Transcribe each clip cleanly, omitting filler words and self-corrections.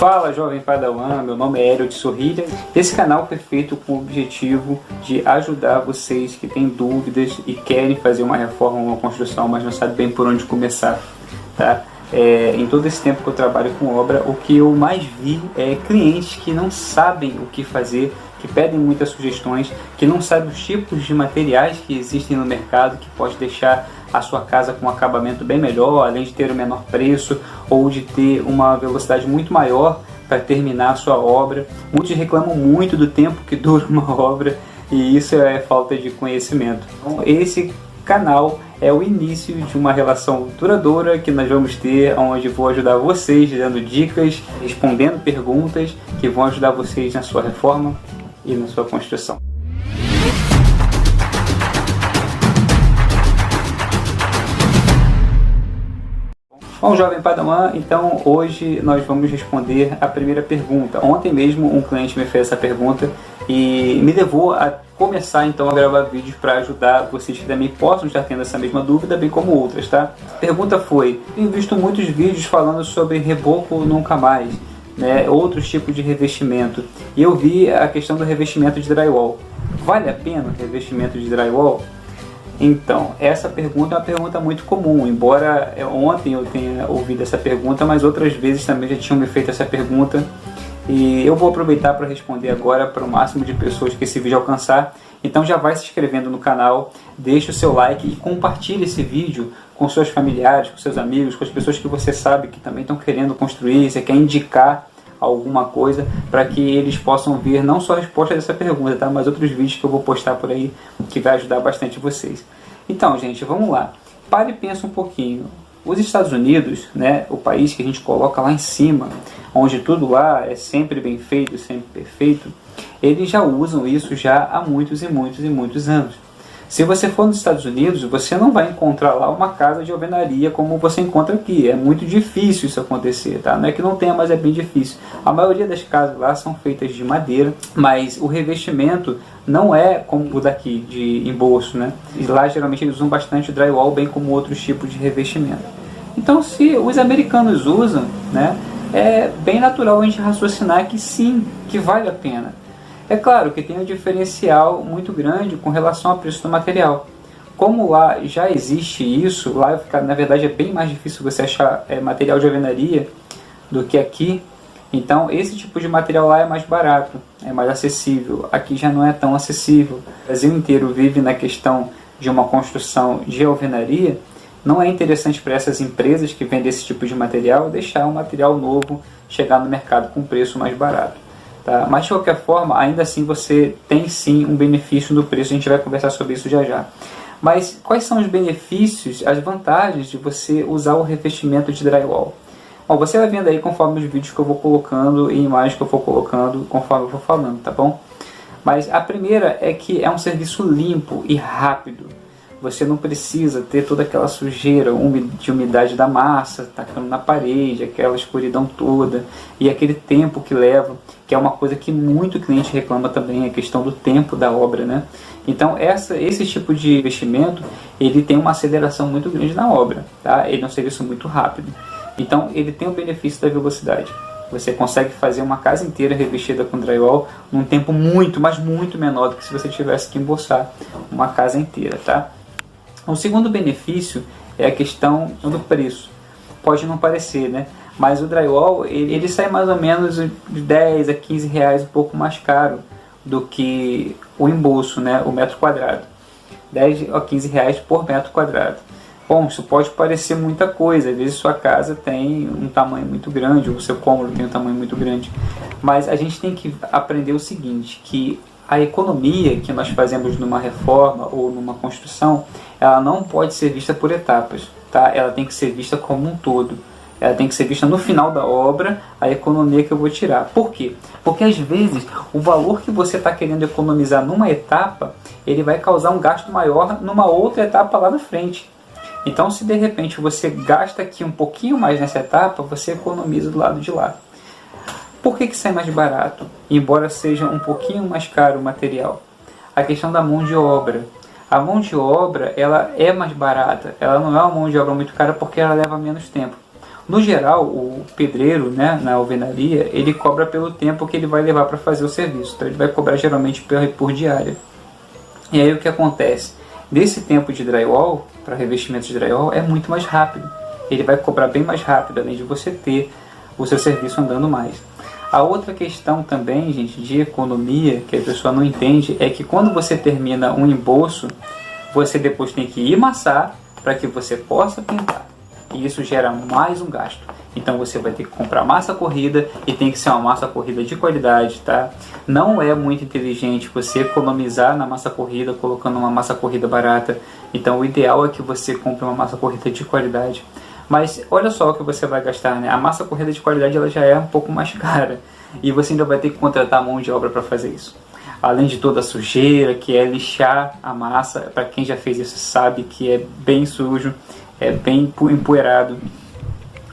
Fala jovem padawan, meu nome é Hélio de Sorrilha. Esse canal foi feito com o objetivo de ajudar vocês que têm dúvidas e querem fazer uma reforma ou uma construção, mas não sabem bem por onde começar, tá? Em todo esse tempo que eu trabalho com obra, o que eu mais vi é clientes que não sabem o que fazer, que pedem muitas sugestões, que não sabem os tipos de materiais que existem no mercado, que pode deixar a sua casa com um acabamento bem melhor, além de ter o menor preço ou de ter uma velocidade muito maior para terminar a sua obra. Muitos reclamam muito do tempo que dura uma obra e isso é falta de conhecimento. Então, esse canal é o início de uma relação duradoura que nós vamos ter, onde vou ajudar vocês dando dicas, respondendo perguntas que vão ajudar vocês na sua reforma e na sua construção. Bom, jovem padawan, então hoje nós vamos responder a primeira pergunta. Ontem mesmo um cliente me fez essa pergunta e me levou a começar então a gravar vídeos para ajudar vocês que também possam estar tendo essa mesma dúvida, bem como outras, tá? A pergunta foi: tenho visto muitos vídeos falando sobre reboco nunca mais, né, outros tipos de revestimento, e eu vi a questão do revestimento de drywall. Vale a pena o revestimento de drywall? Então, essa pergunta é uma pergunta muito comum, embora ontem eu tenha ouvido essa pergunta, mas outras vezes também já tinham me feito essa pergunta. E eu vou aproveitar para responder agora para o máximo de pessoas que esse vídeo alcançar. Então já vai se inscrevendo no canal, deixa o seu like e compartilhe esse vídeo com seus familiares, com seus amigos, com as pessoas que você sabe que também estão querendo construir, você quer indicar alguma coisa para que eles possam ver não só a resposta dessa pergunta, tá? Mas outros vídeos que eu vou postar por aí que vai ajudar bastante vocês. Então, gente, vamos lá. Pare e pensa um pouquinho. Os Estados Unidos, né, o país que a gente coloca lá em cima, onde tudo lá é sempre bem feito, sempre perfeito, eles já usam isso já há muitos e muitos e muitos anos. Se você for nos Estados Unidos, você não vai encontrar lá uma casa de alvenaria como você encontra aqui. É muito difícil isso acontecer, tá? Não é que não tenha, mas é bem difícil. A maioria das casas lá são feitas de madeira, mas o revestimento não é como o daqui, de embolso, né? E lá geralmente eles usam bastante drywall, bem como outros tipos de revestimento. Então, se os americanos usam, né, é bem natural a gente raciocinar que sim, que vale a pena. É claro que tem um diferencial muito grande com relação ao preço do material. Como lá já existe isso, lá na verdade é bem mais difícil você achar material de alvenaria do que aqui. Então esse tipo de material lá é mais barato, é mais acessível. Aqui já não é tão acessível. O Brasil inteiro vive na questão de uma construção de alvenaria. Não é interessante para essas empresas que vendem esse tipo de material deixar um material novo chegar no mercado com preço mais barato. Tá? Mas de qualquer forma, ainda assim você tem sim um benefício no preço, a gente vai conversar sobre isso já já. Mas quais são os benefícios, as vantagens de você usar o revestimento de drywall? Bom, você vai vendo aí conforme os vídeos que eu vou colocando e imagens que eu for colocando conforme eu vou falando, tá bom? Mas a primeira é que é um serviço limpo e rápido. Você não precisa ter toda aquela sujeira de umidade da massa tacando na parede, aquela escuridão toda e aquele tempo que leva, que é uma coisa que muito cliente reclama também, a questão do tempo da obra, né? Então esse tipo de investimento, ele tem uma aceleração muito grande na obra, tá? Ele é um serviço muito rápido. Então ele tem o benefício da velocidade. Você consegue fazer uma casa inteira revestida com drywall num tempo muito, mas muito menor do que se você tivesse que embolsar uma casa inteira, tá? O segundo benefício é a questão do preço. Pode não parecer, né? Mas o drywall ele sai mais ou menos de 10 a 15 reais, um pouco mais caro do que o embolso, né? O metro quadrado. 10 a 15 reais por metro quadrado. Bom, isso pode parecer muita coisa. Às vezes sua casa tem um tamanho muito grande, ou o seu cômodo tem um tamanho muito grande. Mas a gente tem que aprender o seguinte, que a economia que nós fazemos numa reforma ou numa construção, ela não pode ser vista por etapas, tá? Ela tem que ser vista como um todo. Ela tem que ser vista no final da obra, a economia que eu vou tirar. Por quê? Porque às vezes o valor que você está querendo economizar numa etapa, ele vai causar um gasto maior numa outra etapa lá na frente. Então, se de repente você gasta aqui um pouquinho mais nessa etapa, você economiza do lado de lá. Por que sai mais barato, embora seja um pouquinho mais caro o material? A questão da mão de obra. A mão de obra ela é mais barata, ela não é uma mão de obra muito cara porque ela leva menos tempo. No geral, o pedreiro, né, na alvenaria, ele cobra pelo tempo que ele vai levar para fazer o serviço. Então ele vai cobrar geralmente por diária. E aí o que acontece? Desse tempo de drywall, para revestimento de drywall, é muito mais rápido. Ele vai cobrar bem mais rápido, além de você ter o seu serviço andando mais. A outra questão também, gente, de economia, que a pessoa não entende, é que quando você termina um embolso, você depois tem que emassar para que você possa pintar. E isso gera mais um gasto. Então você vai ter que comprar massa corrida e tem que ser uma massa corrida de qualidade, tá? Não é muito inteligente você economizar na massa corrida colocando uma massa corrida barata. Então o ideal é que você compre uma massa corrida de qualidade. Mas olha só o que você vai gastar, né? A massa corrida de qualidade ela já é um pouco mais cara. E você ainda vai ter que contratar mão de obra para fazer isso. Além de toda a sujeira, que é lixar a massa. Para quem já fez isso sabe que é bem sujo, é bem empoeirado.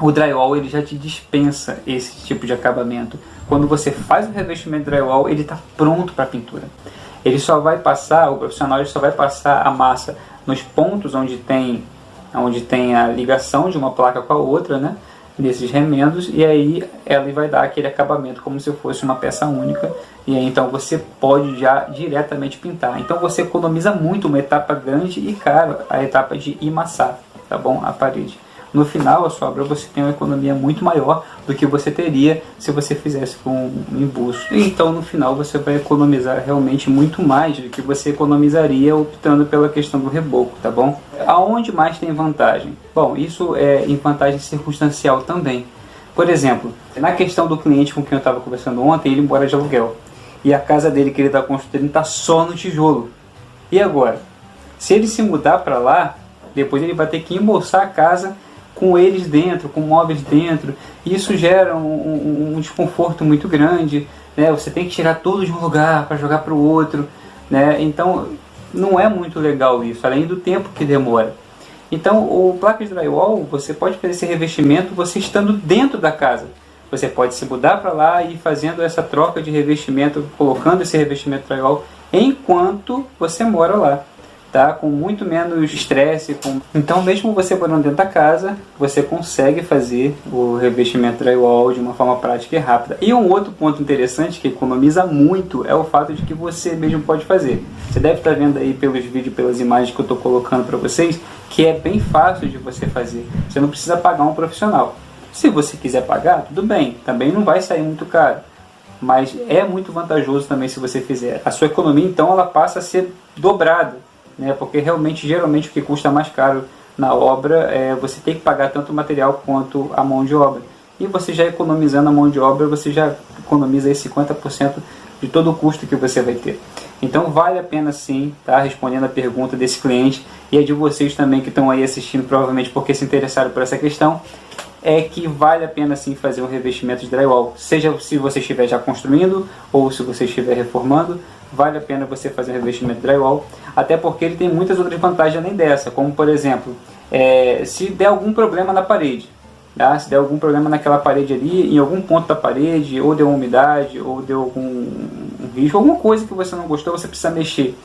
O drywall ele já te dispensa esse tipo de acabamento. Quando você faz o revestimento de drywall, ele está pronto para pintura. Ele só vai passar, o profissional ele só vai passar a massa nos pontos onde tem a ligação de uma placa com a outra, né? Nesses remendos, e aí ela vai dar aquele acabamento como se fosse uma peça única, e aí então você pode já diretamente pintar. Então você economiza muito uma etapa grande e cara, a etapa de emassar, tá bom? A parede. No final, a sua obra você tem uma economia muito maior do que você teria se você fizesse com um embolso. Então, no final, você vai economizar realmente muito mais do que você economizaria optando pela questão do reboco, tá bom? Aonde mais tem vantagem? Bom, isso é em vantagem circunstancial também. Por exemplo, na questão do cliente com quem eu estava conversando ontem, ele mora de aluguel. E a casa dele que ele está construindo está só no tijolo. E agora? Se ele se mudar para lá, depois ele vai ter que embolsar a casa com eles dentro, com móveis dentro. Isso gera um desconforto muito grande, né? Você tem que tirar tudo de um lugar para jogar para o outro, né? Então não é muito legal isso, além do tempo que demora. Então o placa de drywall, você pode fazer esse revestimento você estando dentro da casa. Você pode se mudar para lá e ir fazendo essa troca de revestimento, colocando esse revestimento drywall enquanto você mora lá. Tá? Com muito menos estresse. Então, mesmo você morando dentro da casa, você consegue fazer o revestimento drywall de uma forma prática e rápida. E um outro ponto interessante que economiza muito é o fato de que você mesmo pode fazer. Você deve estar vendo aí pelos vídeos, pelas imagens que eu estou colocando para vocês, que é bem fácil de você fazer. Você não precisa pagar um profissional. Se você quiser pagar, tudo bem, também não vai sair muito caro. Mas é muito vantajoso também se você fizer. A sua economia, então, ela passa a ser dobrada. Né, porque realmente, geralmente, o que custa mais caro na obra é você ter que pagar tanto o material quanto a mão de obra. E você já economizando a mão de obra, você já economiza aí 50% de todo o custo que você vai ter. Então vale a pena sim, tá? Respondendo a pergunta desse cliente e a de vocês também que estão aí assistindo, provavelmente porque se interessaram por essa questão, é que vale a pena sim fazer um revestimento de drywall. Seja se você estiver já construindo ou se você estiver reformando, vale a pena você fazer um revestimento de drywall, até porque ele tem muitas outras vantagens além dessa, como por exemplo, se der algum problema na parede, tá? Se der algum problema naquela parede ali, em algum ponto da parede, ou deu umidade, ou deu algum risco, alguma coisa que você não gostou, você precisa mexer.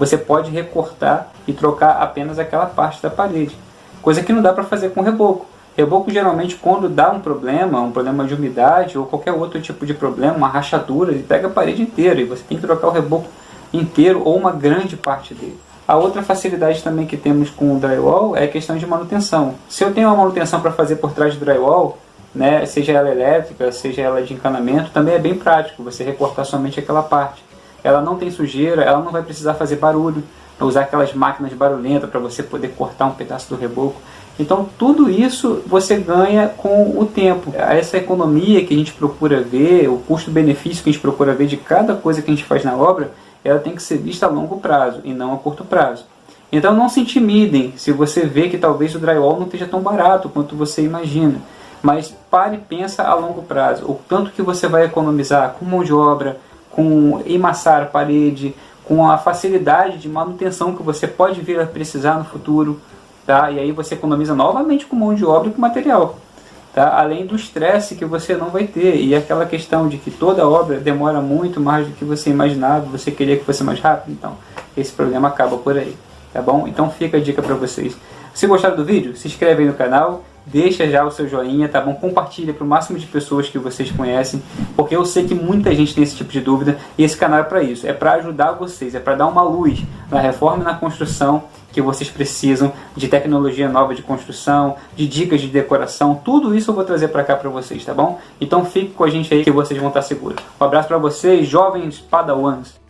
Você pode recortar e trocar apenas aquela parte da parede, coisa que não dá para fazer com reboco. Reboco geralmente quando dá um problema de umidade ou qualquer outro tipo de problema, uma rachadura, ele pega a parede inteira e você tem que trocar o reboco inteiro ou uma grande parte dele. A outra facilidade também que temos com o drywall é a questão de manutenção. Se eu tenho uma manutenção para fazer por trás do drywall, né, seja ela elétrica, seja ela de encanamento, também é bem prático você recortar somente aquela parte. Ela não tem sujeira, ela não vai precisar fazer barulho, usar aquelas máquinas barulhentas para você poder cortar um pedaço do reboco. Então tudo isso você ganha com o tempo. Essa economia que a gente procura ver, o custo-benefício que a gente procura ver de cada coisa que a gente faz na obra, ela tem que ser vista a longo prazo e não a curto prazo. Então não se intimidem se você vê que talvez o drywall não esteja tão barato quanto você imagina. Mas pare e pensa a longo prazo. O tanto que você vai economizar com mão de obra, com emassar a parede, com a facilidade de manutenção que você pode vir a precisar no futuro. Tá? E aí você economiza novamente com mão de obra e com material. Tá? Além do estresse que você não vai ter. E aquela questão de que toda obra demora muito mais do que você imaginava, você queria que fosse mais rápido. Então, esse problema acaba por aí. Tá bom? Então fica a dica para vocês. Se gostaram do vídeo, se inscreve aí no canal, deixa já o seu joinha, tá bom? Compartilha para o máximo de pessoas que vocês conhecem, porque eu sei que muita gente tem esse tipo de dúvida e esse canal é para isso, é para ajudar vocês, é para dar uma luz na reforma e na construção que vocês precisam, de tecnologia nova de construção, de dicas de decoração, tudo isso eu vou trazer para cá para vocês, tá bom? Então fique com a gente aí que vocês vão estar seguros. Um abraço para vocês, jovens padawans!